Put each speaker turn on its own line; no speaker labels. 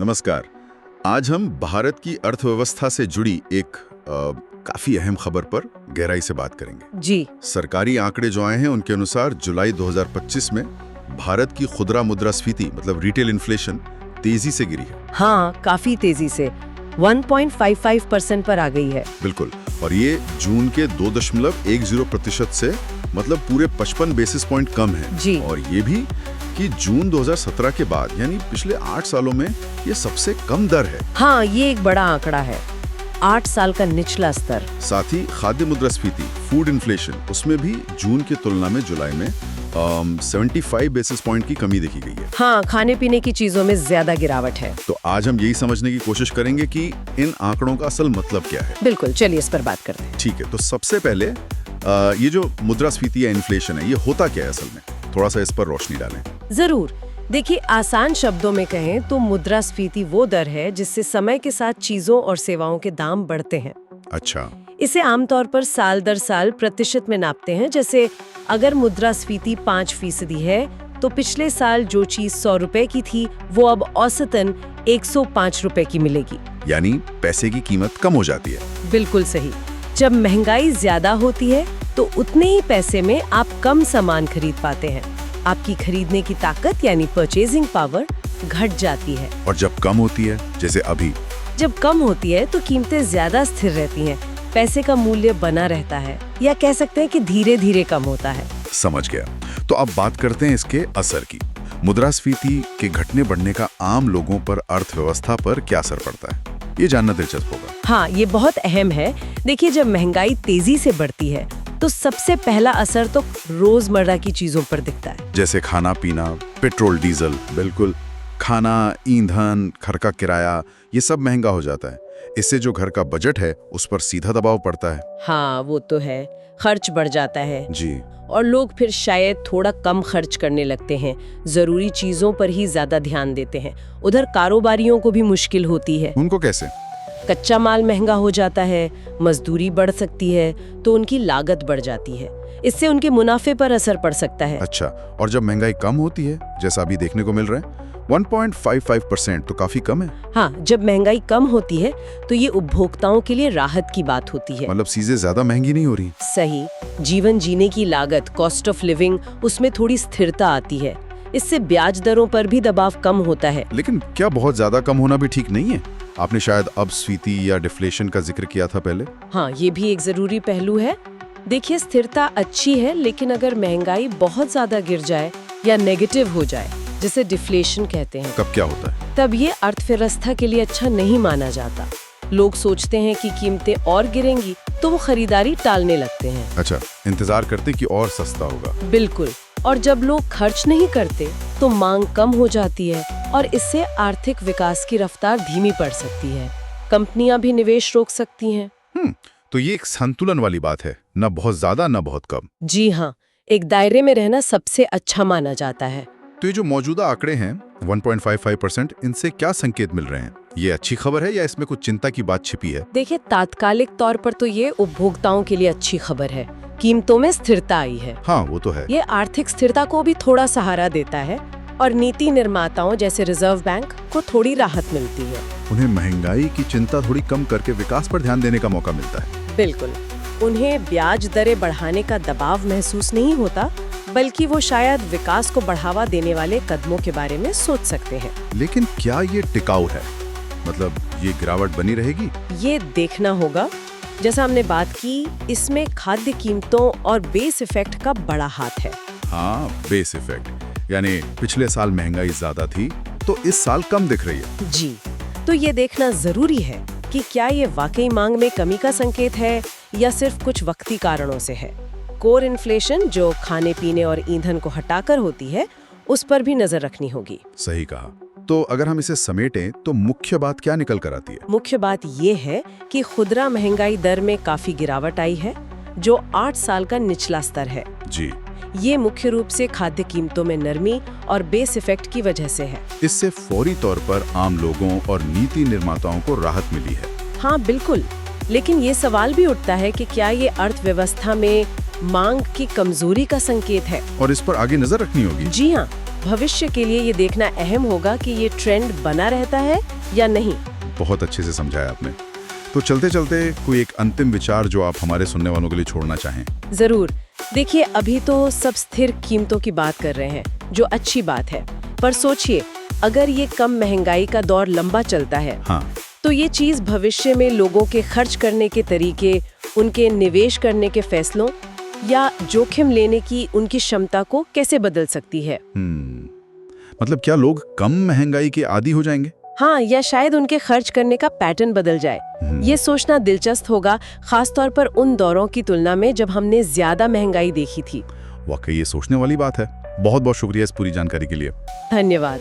नमस्कार। आज हम भारत की अर्थव्यवस्था से जुड़ी एक काफी अहम खबर पर गहराई से बात करेंगे।
जी।
सरकारी आंकड़े जो आए हैं उनके अनुसार जुलाई 2025 में भारत की खुदरा मुद्रास्फीति मतलब रिटेल इन्फ्लेशन तेजी से गिरी है।
हाँ, काफी तेजी से 1.55% पर आ गई है।
बिल्कुल, और ये जून के 2.10% से मतलब पूरे 55 बेसिस पॉइंट कम है।
जी।
और ये भी कि जून 2017 के बाद यानी पिछले 8 सालों में ये सबसे कम दर है।
हाँ, ये एक बड़ा आंकड़ा है, 8 साल का निचला स्तर।
साथ ही खाद्य मुद्रास्फीति फूड इन्फ्लेशन उसमें भी जून की तुलना में जुलाई में 75 बेसिस पॉइंट की कमी देखी गई है।
हाँ, खाने पीने की चीजों में ज्यादा गिरावट है।
तो आज हम यही समझने की कोशिश करेंगे कि इन आंकड़ों का असल मतलब क्या है।
बिल्कुल, चलिए इस पर बात करते हैं।
ठीक है, तो सबसे पहले ये जो मुद्रास्फीति या इन्फ्लेशन है ये होता क्या है असल में, थोड़ा सा इस पर रोशनी डालें।
जरूर। देखिए, आसान शब्दों में कहें तो मुद्रास्फीति वो दर है जिससे समय के साथ चीजों और सेवाओं के दाम बढ़ते हैं।
अच्छा।
इसे आमतौर पर साल दर साल प्रतिशत में नापते हैं। जैसे अगर मुद्रास्फीति 5% है तो पिछले साल जो चीज 100 रुपए की थी वो अब औसतन 105 रुपए की मिलेगी।
यानी पैसे की कीमत कम हो जाती है।
बिल्कुल सही। जब महंगाई ज्यादा होती है तो उतने ही पैसे में आप कम सामान खरीद पाते हैं। आपकी खरीदने की ताकत यानी परचेजिंग पावर घट जाती है।
और जब कम होती है, जैसे अभी
जब कम होती है तो कीमतें ज्यादा स्थिर रहती हैं, पैसे का मूल्य बना रहता है, या कह सकते हैं कि धीरे धीरे कम होता है।
समझ गया। तो अब बात करते हैं इसके असर की। मुद्रास्फीति के घटने बढ़ने का आम लोगों पर अर्थव्यवस्था पर क्या असर पड़ता है, ये जानना दिलचस्प होगा।
हाँ, ये बहुत अहम है। देखिए, जब महंगाई तेजी से बढ़ती है तो सबसे पहला असर तो रोजमर्रा की चीजों पर दिखता है।
जैसे खाना पीना, पेट्रोल डीजल, बिल्कुल, खाना, ईंधन, घर का किराया, ये सब महंगा हो जाता है। इससे जो घर का बजट है उस पर सीधा दबाव पड़ता है।
हाँ, वो तो है, खर्च बढ़ जाता है
जी।
और लोग फिर शायद थोड़ा कम खर्च करने लगते हैं, जरूरी चीजों पर ही ज्यादा ध्यान देते हैं। उधर कारोबारियों को भी मुश्किल होती है।
उनको कैसे?
कच्चा माल महंगा हो जाता है, मजदूरी बढ़ सकती है तो उनकी लागत बढ़ जाती है। इससे उनके मुनाफे पर असर पड़ सकता है।
अच्छा, और जब महंगाई कम होती है, जैसा अभी देखने को मिल रहा है 1.55% तो काफी कम है।
हाँ, जब महंगाई कम होती है तो ये उपभोक्ताओं के लिए राहत की बात होती है।
मतलब चीजें ज्यादा महंगी नहीं हो रही।
सही। जीवन जीने की लागत, कॉस्ट ऑफ लिविंग, उसमें थोड़ी स्थिरता आती है। इससे ब्याज दरों पर भी दबाव कम होता है।
लेकिन क्या बहुत ज्यादा कम होना भी ठीक नहीं है? आपने शायद अपस्फीति या डिफ्लेशन का जिक्र किया था पहले।
हाँ, ये भी एक जरूरी पहलू है। देखिए, स्थिरता अच्छी है, लेकिन अगर महंगाई बहुत ज्यादा गिर जाए या नेगेटिव हो जाए, जिसे डिफ्लेशन कहते हैं,
कब क्या होता है?
तब ये अर्थव्यवस्था के लिए अच्छा नहीं माना जाता। लोग सोचते हैं कि कीमतें और गिरेंगी तो वो खरीदारी टालने लगते हैं।
अच्छा, इंतजार करते कि और सस्ता होगा।
बिल्कुल। और जब लोग खर्च नहीं करते तो मांग कम हो जाती है और इससे आर्थिक विकास की रफ्तार धीमी पड़ सकती है। कंपनियां भी निवेश रोक सकती हैं।
तो ये एक संतुलन वाली बात है, न बहुत ज्यादा न बहुत कम।
जी हाँ, एक दायरे में रहना सबसे अच्छा माना जाता है।
तो ये जो मौजूदा आंकड़े हैं 1.55%, इनसे क्या संकेत मिल रहे हैं? ये अच्छी खबर है या इसमें कुछ चिंता की बात छिपी है?
देखिए, तात्कालिक तौर पर तो ये उपभोक्ताओं के लिए अच्छी खबर है। कीमतों में स्थिरता आई है।
हाँ, वो तो है।
ये आर्थिक स्थिरता को भी थोड़ा सहारा देता है और नीति निर्माताओं जैसे रिजर्व बैंक को थोड़ी राहत मिलती है।
उन्हें महंगाई की चिंता थोड़ी कम करके विकास पर ध्यान देने का मौका मिलता है।
बिल्कुल। उन्हें ब्याज दरें बढ़ाने का दबाव महसूस नहीं होता, बल्कि वो शायद विकास को बढ़ावा देने वाले कदमों के बारे में सोच सकते हैं।
लेकिन क्या ये टिकाऊ है? मतलब ये गिरावट बनी रहेगी?
ये देखना होगा। जैसा हमने बात की, इसमें खाद्य कीमतों और बेस इफेक्ट का बड़ा हाथ है।
हाँ, बेस इफेक्ट, यानी पिछले साल महंगाई ज्यादा थी तो इस साल कम दिख रही है।
जी, तो ये देखना जरूरी है कि क्या ये वाकई मांग में कमी का संकेत है या सिर्फ कुछ वक्ती कारणों से है। कोर इन्फ्लेशन, जो खाने पीने और ईंधन को हटाकर होती है, उस पर भी नजर रखनी होगी।
सही कहा। तो अगर हम इसे समेटें तो मुख्य बात क्या निकल कर आती है?
मुख्य बात ये है कि खुदरा महंगाई दर में काफी गिरावट आई है, जो 8 साल का निचला स्तर है।
जी।
ये मुख्य रूप से खाद्य कीमतों में नरमी और बेस इफेक्ट की वजह से है।
इससे फौरी तौर पर आम लोगों और नीति निर्माताओं को राहत मिली है।
हाँ, बिल्कुल। लेकिन ये सवाल भी उठता है कि क्या ये अर्थव्यवस्था में मांग की कमजोरी का संकेत है?
और इस पर आगे नजर रखनी होगी।
जी हाँ, भविष्य के लिए ये देखना अहम होगा कि ये ट्रेंड बना रहता है या नहीं।
बहुत अच्छे से समझाया आपने। तो चलते चलते कोई एक अंतिम विचार जो आप हमारे सुनने वालों के लिए छोड़ना चाहें।
जरूर। देखिए, अभी तो सब स्थिर कीमतों की बात कर रहे हैं, जो अच्छी बात है, पर सोचिए अगर ये कम महंगाई का दौर लंबा चलता है,
हाँ,
तो ये चीज भविष्य में लोगों के खर्च करने के तरीके, उनके निवेश करने के फैसलों या जोखिम लेने की उनकी क्षमता को कैसे बदल सकती है।
मतलब क्या लोग कम महंगाई के आदी हो जाएंगे?
हाँ, या शायद उनके खर्च करने का पैटर्न बदल जाए। ये सोचना दिलचस्प होगा, खासतौर पर उन दौरों की तुलना में जब हमने ज्यादा महंगाई देखी थी।
वाकई ये सोचने वाली बात है। बहुत बहुत शुक्रिया इस पूरी जानकारी के लिए।
धन्यवाद।